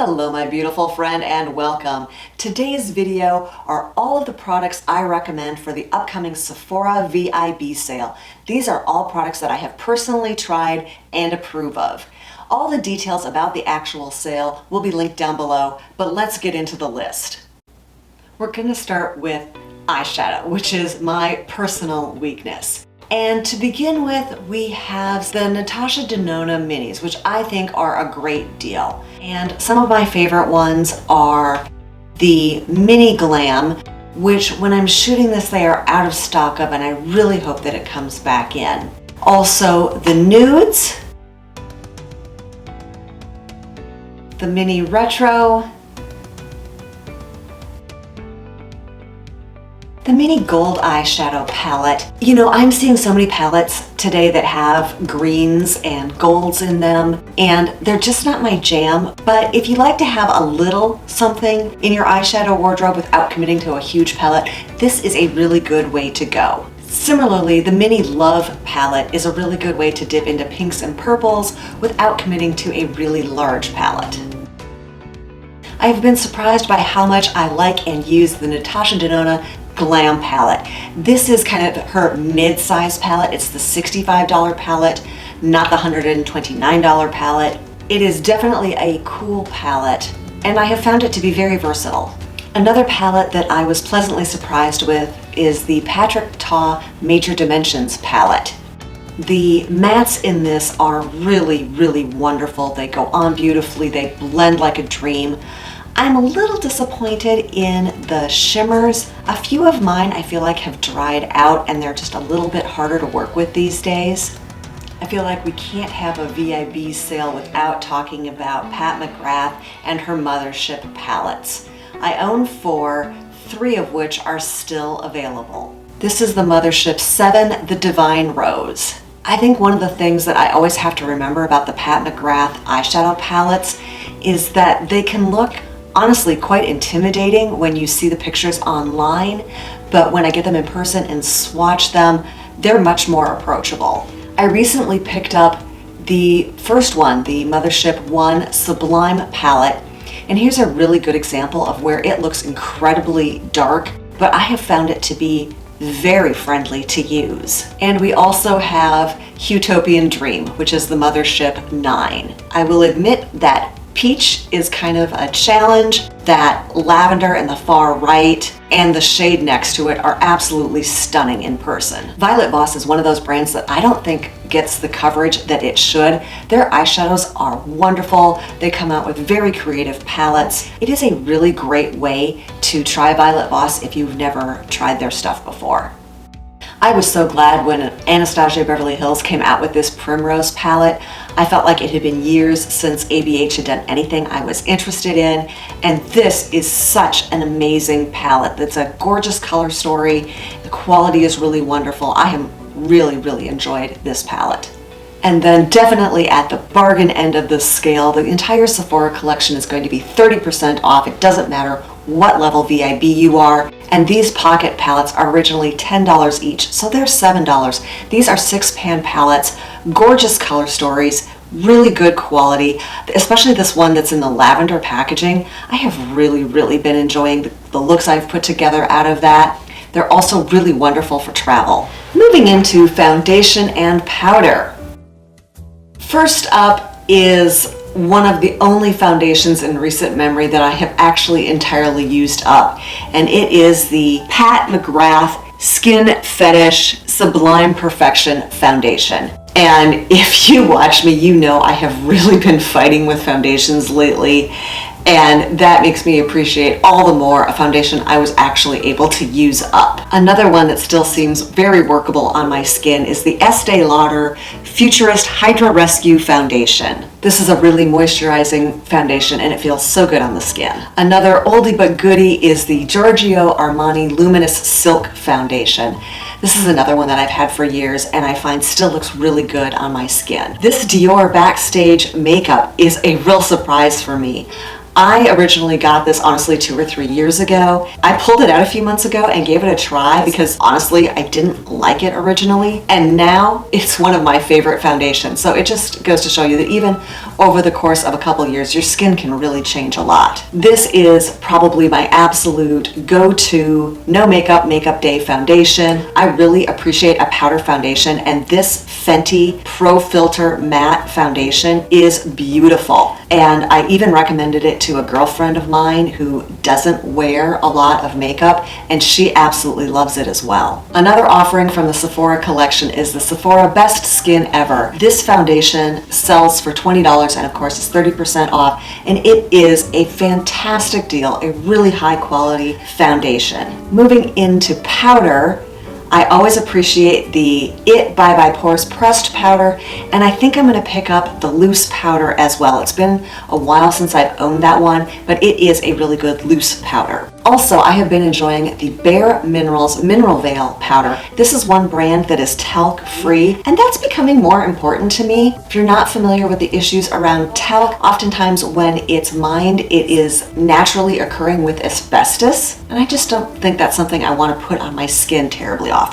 Hello my beautiful friend and welcome. Today's video are all of the products I recommend for the upcoming Sephora VIB sale. These are all products that I have personally tried and approve of. All the details about the actual sale will be linked down below, but let's get into the list. We're going to start with eyeshadow, which is my personal weakness. And to begin with, we have the NATASHA DENONA minis, which I think are a great deal. And some of my favorite ones are the mini GLAM, which when I'm shooting this, they are out of stock of, and I really hope that it comes back in. Also, the nudes, the mini retro, the mini gold eyeshadow palette. You know, I'm seeing so many palettes today that have greens and golds in them, and they're just not my jam. But if you like to have a little something in your eyeshadow wardrobe without committing to a huge palette, this is a really good way to go. Similarly, the mini Love palette is a really good way to dip into pinks and purples without committing to a really large palette. I've been surprised by how much I like and use the NATASHA DENONA GLAM palette. This is kind of her mid-size palette. It's the $65 palette, not the $129 palette. It is definitely a cool palette, and I have found it to be very versatile. Another palette that I was pleasantly surprised with is the Patrick Ta Major Dimensions palette. The mattes in this are really, really wonderful. They go on beautifully. They blend like a dream. I'm a little disappointed in the shimmers. A few of mine I feel like have dried out and they're just a little bit harder to work with these days. I feel like we can't have a VIB sale without talking about Pat McGrath and her Mothership palettes. I own 4, 3 of which are still available. This is the Mothership 7, the Divine Rose. I think one of the things that I always have to remember about the Pat McGrath eyeshadow palettes is that they can look honestly quite intimidating when you see the pictures online, but when I get them in person and swatch them, they're much more approachable. I recently picked up the first one, the Mothership 1 Sublime palette, and here's a really good example of where it looks incredibly dark, but I have found it to be very friendly to use. And we also have HUETOPIAN Dream, which is the Mothership 9. I will admit that peach is kind of a challenge. That lavender in the far right and the shade next to it are absolutely stunning in person. VOSS is one of those brands that I don't think gets the coverage that it should. Their eyeshadows are wonderful. They come out with very creative palettes. It is a really great way to try VOSS if you've never tried their stuff before. I was so glad when Anastasia Beverly Hills came out with this Primrose palette. I felt like it had been years since ABH had done anything I was interested in, and this is such an amazing palette. It's a gorgeous color story. The quality is really wonderful. I have really enjoyed this palette. And then definitely at the bargain end of the scale, the entire Sephora collection is going to be 30% off. It doesn't matter what level VIB you are. And these pocket palettes are originally $10 each, so they're $7. These are 6-pan palettes, gorgeous color stories, really good quality, especially this one that's in the lavender packaging. I have really been enjoying the looks I've put together out of that. They're also really wonderful for travel. Moving into foundation and powder. First up is one of the only foundations in recent memory that I have actually entirely used up, and it is the Pat McGrath Skin Fetish Sublime Perfection Foundation. And if you watch me, you know I have really been fighting with foundations lately, and that makes me appreciate all the more a foundation I was actually able to use up. Another one that still seems very workable on my skin is the Estée Lauder Futurist Hydra Rescue Foundation. This is a really moisturizing foundation and it feels so good on the skin. Another oldie but goodie is the Giorgio Armani Luminous Silk Foundation. This is another one that I've had for years and I find still looks really good on my skin. This Dior Backstage makeup is a real surprise for me. I originally got this honestly 2 or 3 years ago. I pulled it out a few months ago and gave it a try because honestly I didn't like it originally, and now it's one of my favorite foundations. So it just goes to show you that even over the course of a couple years, your skin can really change a lot. This is probably my absolute go-to no makeup day foundation. I really appreciate a powder foundation, and this Fenty Pro Filter Matte Foundation is beautiful. And I even recommended it to a girlfriend of mine who doesn't wear a lot of makeup, and she absolutely loves it as well. Another offering from the Sephora collection is the Sephora Best Skin Ever. This foundation sells for $20, and of course it's 30% off, and it is a fantastic deal, a really high quality foundation. Moving into powder, I always appreciate the IT by Pores pressed powder, and I think I'm going to pick up the loose powder as well. It's been a while since I've owned that one, but it is a really good loose powder. Also, I have been enjoying the Bare Minerals Mineral Veil powder. This is one brand that is talc free, and that's becoming more important to me. If you're not familiar with the issues around talc, oftentimes when it's mined, it is naturally occurring with asbestos, and I just don't think that's something I want to put on my skin terribly often.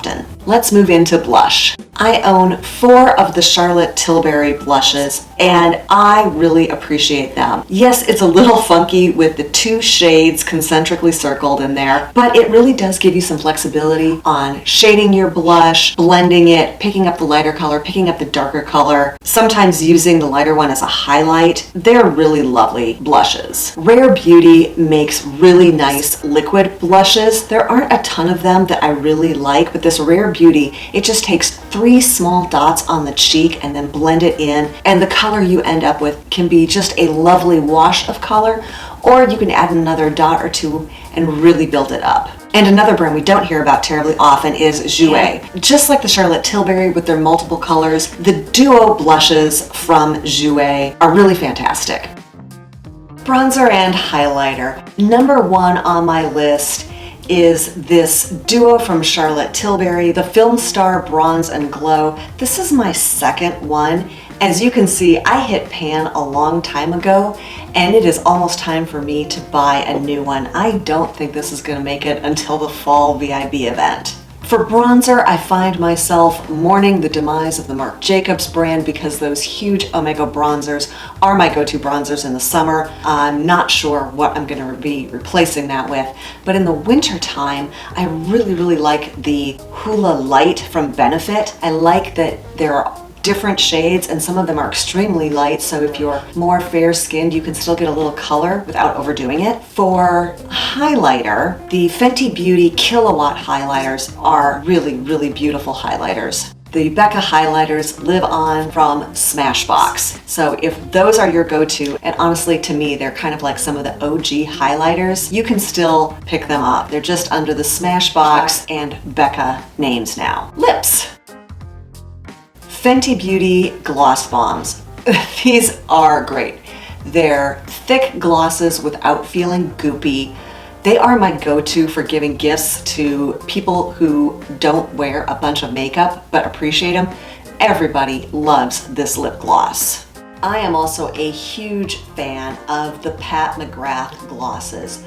Let's move into blush. I own 4 of the Charlotte Tilbury blushes, and I really appreciate them. Yes, it's a little funky with the 2 shades concentrically circled in there, but it really does give you some flexibility on shading your blush, blending it, picking up the lighter color, picking up the darker color, sometimes using the lighter one as a highlight. They're really lovely blushes. Rare Beauty makes really nice liquid blushes. There aren't a ton of them that I really like, but this Rare Beauty, it just takes 3 small dots on the cheek and then blend it in, and the color you end up with can be just a lovely wash of color, or you can add another dot or 2 and really build it up. And another brand we don't hear about terribly often is Jouer. Just like the Charlotte Tilbury with their multiple colors, the duo blushes from Jouer are really fantastic. Bronzer and highlighter. Number 1 on my list is this duo from Charlotte Tilbury, the Film Star Bronze and Glow. This is my second one. As you can see, I hit pan a long time ago, and it is almost time for me to buy a new one. I don't think this is going to make it until the fall VIB event. For bronzer, I find myself mourning the demise of the Marc Jacobs brand because those huge Omega bronzers are my go-to bronzers in the summer. I'm not sure what I'm going to be replacing that with, but in the winter time, I really like the Hula Light from Benefit. I like that there are different shades, and some of them are extremely light, so if you're more fair-skinned, you can still get a little color without overdoing it. For highlighter, the Fenty Beauty Kilowatt highlighters are really beautiful highlighters. The Becca highlighters live on from Smashbox. So if those are your go-to, and honestly to me, they're kind of like some of the OG highlighters, you can still pick them up. They're just under the Smashbox and Becca names now. Lips. Fenty Beauty Gloss Bombs. These are great. They're thick glosses without feeling goopy. They are my go-to for giving gifts to people who don't wear a bunch of makeup but appreciate them. Everybody loves this lip gloss. I am also a huge fan of the Pat McGrath glosses.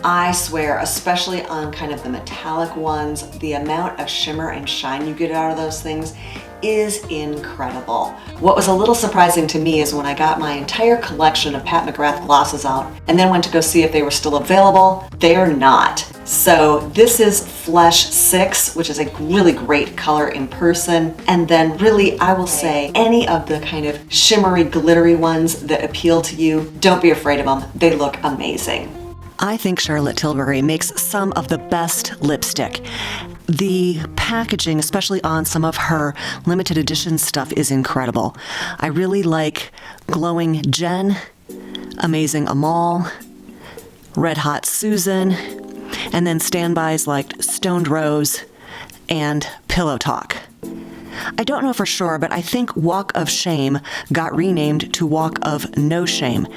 I swear, especially on kind of the metallic ones, the amount of shimmer and shine you get out of those things is incredible. What was a little surprising to me is when I got my entire collection of Pat McGrath glosses out and then went to go see if they were still available, they're not. So this is Flesh 6, which is a really great color in person. And then really, I will say, any of the kind of shimmery, glittery ones that appeal to you, don't be afraid of them. They look amazing. I think Charlotte Tilbury makes some of the best lipstick. The packaging, especially on some of her limited edition stuff, is incredible. I really like Glowing Jen, Amazing Amal, Red Hot Susan, and then standbys like Stoned Rose and Pillow Talk. I don't know for sure, but I think Walk of Shame got renamed to Walk of No Shame.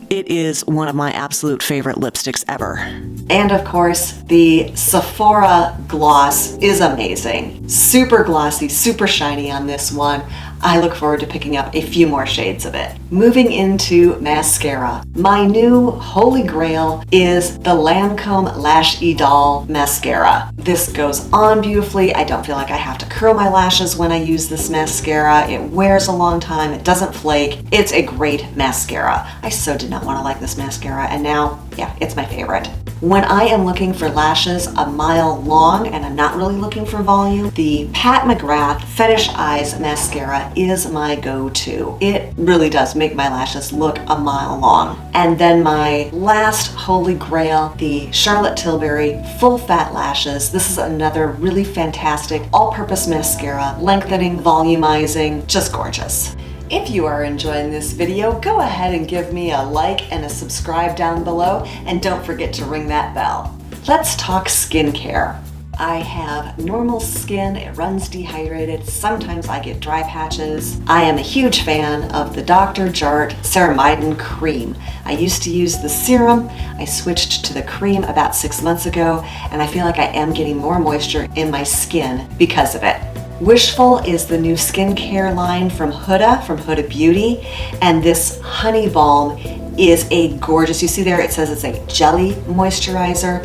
It is one of my absolute favorite lipsticks ever. And of course, the Sephora gloss is amazing. Super glossy, super shiny on this one. I look forward to picking up a few more shades of it. Moving into mascara. My new holy grail is the Lancome Lash Idole mascara. This goes on beautifully. I don't feel like I have to curl my lashes when I use this mascara. It wears a long time. It doesn't flake. It's a great mascara. I so did not want to like this mascara, and now, yeah, it's my favorite. When I am looking for lashes a mile long and I'm not really looking for volume, the Pat McGrath Fetish Eyes mascara is my go-to. It really does make my lashes look a mile long. And then my last holy grail, the Charlotte Tilbury Full Fat Lashes. This is another really fantastic all-purpose mascara, lengthening, volumizing, just gorgeous. If you are enjoying this video, go ahead and give me a like and a subscribe down below, and don't forget to ring that bell. Let's talk skincare. I have normal skin, it runs dehydrated, sometimes I get dry patches. I am a huge fan of the Dr. Jart Ceramidin Cream. I used to use the serum, I switched to the cream about 6 months ago, and I feel like I am getting more moisture in my skin because of it. Wishful is the new skincare line from Huda Beauty, and this honey balm is a gorgeous, you see there it says it's a jelly moisturizer.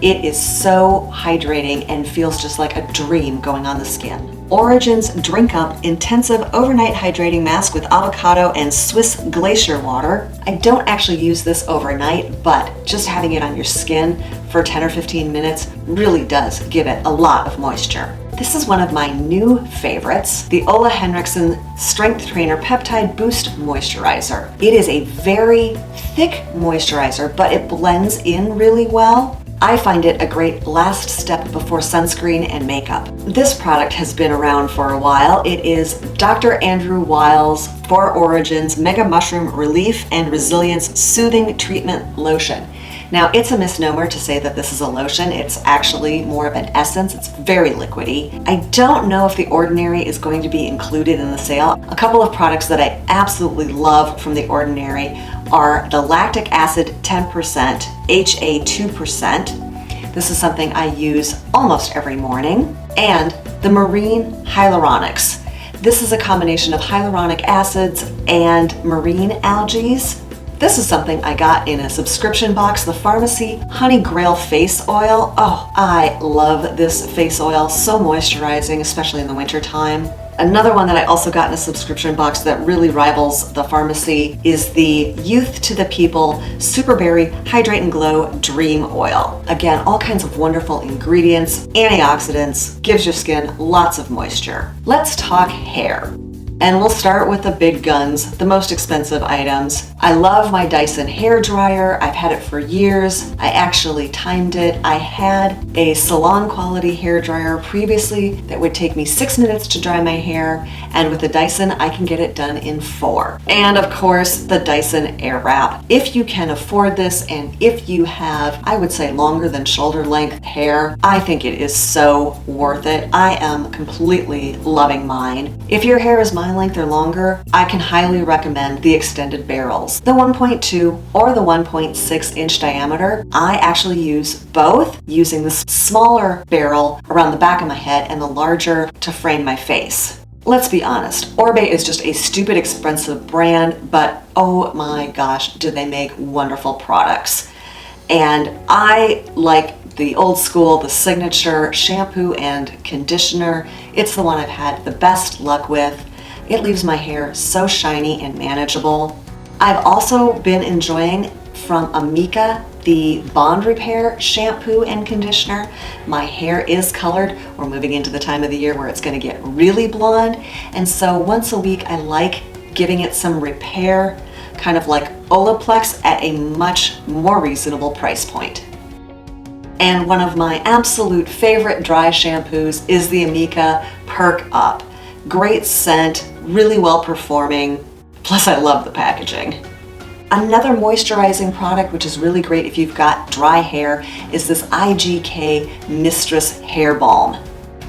It is so hydrating and feels just like a dream going on the skin. Origin's Drink Up Intensive Overnight Hydrating Mask with avocado and Swiss glacier water. I don't actually use this overnight, but just having it on your skin for 10 or 15 minutes really does give it a lot of moisture. This is one of my new favorites, the Ole Henriksen Strength Trainer Peptide Boost Moisturizer. It is a very thick moisturizer, but it blends in really well. I find it a great last step before sunscreen and makeup. This product has been around for a while. It is Dr. Andrew Weil's For Origins Mega Mushroom Relief and Resilience Soothing Treatment Lotion. Now, it's a misnomer to say that this is a lotion. It's actually more of an essence. It's very liquidy. I don't know if The Ordinary is going to be included in the sale. A couple of products that I absolutely love from The Ordinary are the Lactic Acid 10%, HA 2%. This is something I use almost every morning. And the Marine Hyaluronics. This is a combination of hyaluronic acids and marine algae. This is something I got in a subscription box, the Pharmacy Honey Grail Face Oil. Oh, I love this face oil, so moisturizing, especially in the winter time. Another one that I also got in a subscription box that really rivals the Pharmacy is the Youth to the People Superberry Hydrate and Glow Dream Oil. Again, all kinds of wonderful ingredients, antioxidants, gives your skin lots of moisture. Let's talk hair. And we'll start with the big guns, the most expensive items. I love my Dyson hair dryer. I've had it for years. I actually timed it. I had a salon quality hair dryer previously that would take me 6 minutes to dry my hair, and with the Dyson I can get it done in 4. And of course the Dyson Airwrap. If you can afford this, and if you have, I would say, longer than shoulder length hair, I think it is so worth it. I am completely loving mine. If your hair is my length or longer, I can highly recommend the extended barrels. The 1.2 or the 1.6 inch diameter. I actually use both, using the smaller barrel around the back of my head and the larger to frame my face. Let's be honest, Orbe is just a stupid expensive brand, but oh my gosh, do they make wonderful products. And I like the old school, the signature shampoo and conditioner. It's the one I've had the best luck with. It leaves my hair so shiny and manageable. I've also been enjoying from Amika the Bond Repair shampoo and conditioner. My hair is colored. We're moving into the time of the year where it's going to get really blonde, and so once a week I like giving it some repair, kind of like Olaplex at a much more reasonable price point. And one of my absolute favorite dry shampoos is the Amika Perk Up. Great scent, really well performing, plus I love the packaging. Another moisturizing product which is really great if you've got dry hair is this IGK Mistress Hair Balm.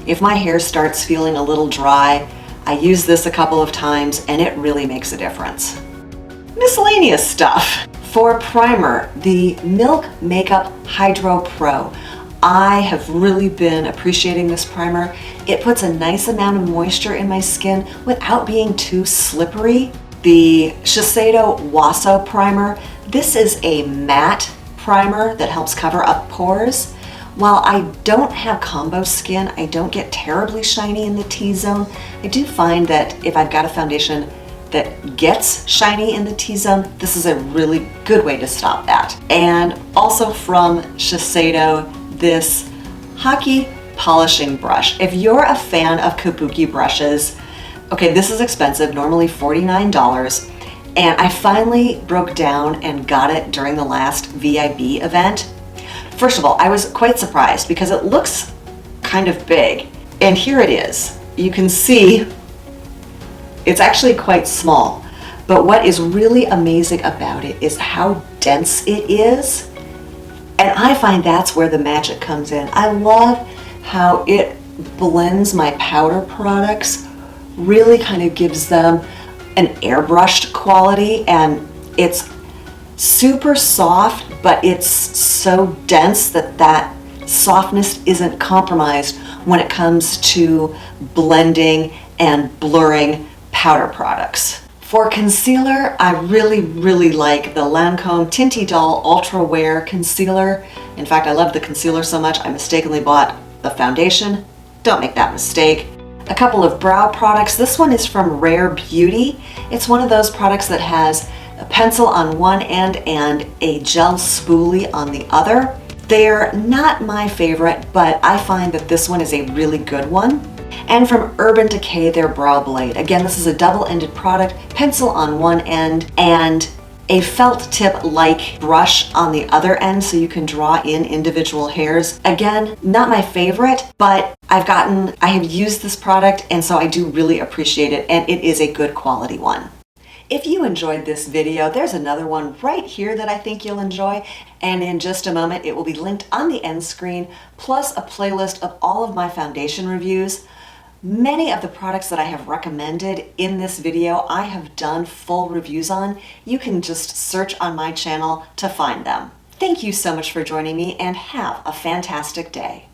If my hair starts feeling a little dry, I use this a couple of times and it really makes a difference. Miscellaneous stuff. For primer, the Milk Makeup Hydro Pro. I have really been appreciating this primer. It puts a nice amount of moisture in my skin without being too slippery. The Shiseido Waso primer. This is a matte primer that helps cover up pores. While I don't have combo skin, I don't get terribly shiny in the T-zone. I do find that if I've got a foundation that gets shiny in the T-zone, this is a really good way to stop that. And also from Shiseido, this Haki polishing brush. If you're a fan of kabuki brushes, okay, this is expensive, normally $49, and I finally broke down and got it during the last VIB event. First of all, I was quite surprised because it looks kind of big, and here it is. You can see it's actually quite small, but what is really amazing about it is how dense it is, and I find that's where the magic comes in. I love how it blends my powder products, really kind of gives them an airbrushed quality, and it's super soft, but it's so dense that that softness isn't compromised when it comes to blending and blurring powder products. For concealer, I really like the Lancome Tinty Doll Ultra Wear Concealer. In fact, I love the concealer so much I mistakenly bought the foundation. Don't make that mistake. A couple of brow products. This one is from Rare Beauty. It's one of those products that has a pencil on one end and a gel spoolie on the other. They're not my favorite, but I find that this one is a really good one. And from Urban Decay, their Brow Blade. Again, this is a double-ended product, pencil on one end and a felt tip-like brush on the other end so you can draw in individual hairs. Again, not my favorite, but I have used this product, and so I do really appreciate it, and it is a good quality one. If you enjoyed this video, there's another one right here that I think you'll enjoy, and in just a moment it will be linked on the end screen, plus a playlist of all of my foundation reviews. Many of the products that I have recommended in this video I have done full reviews on. You can just search on my channel to find them. Thank you so much for joining me, and have a fantastic day.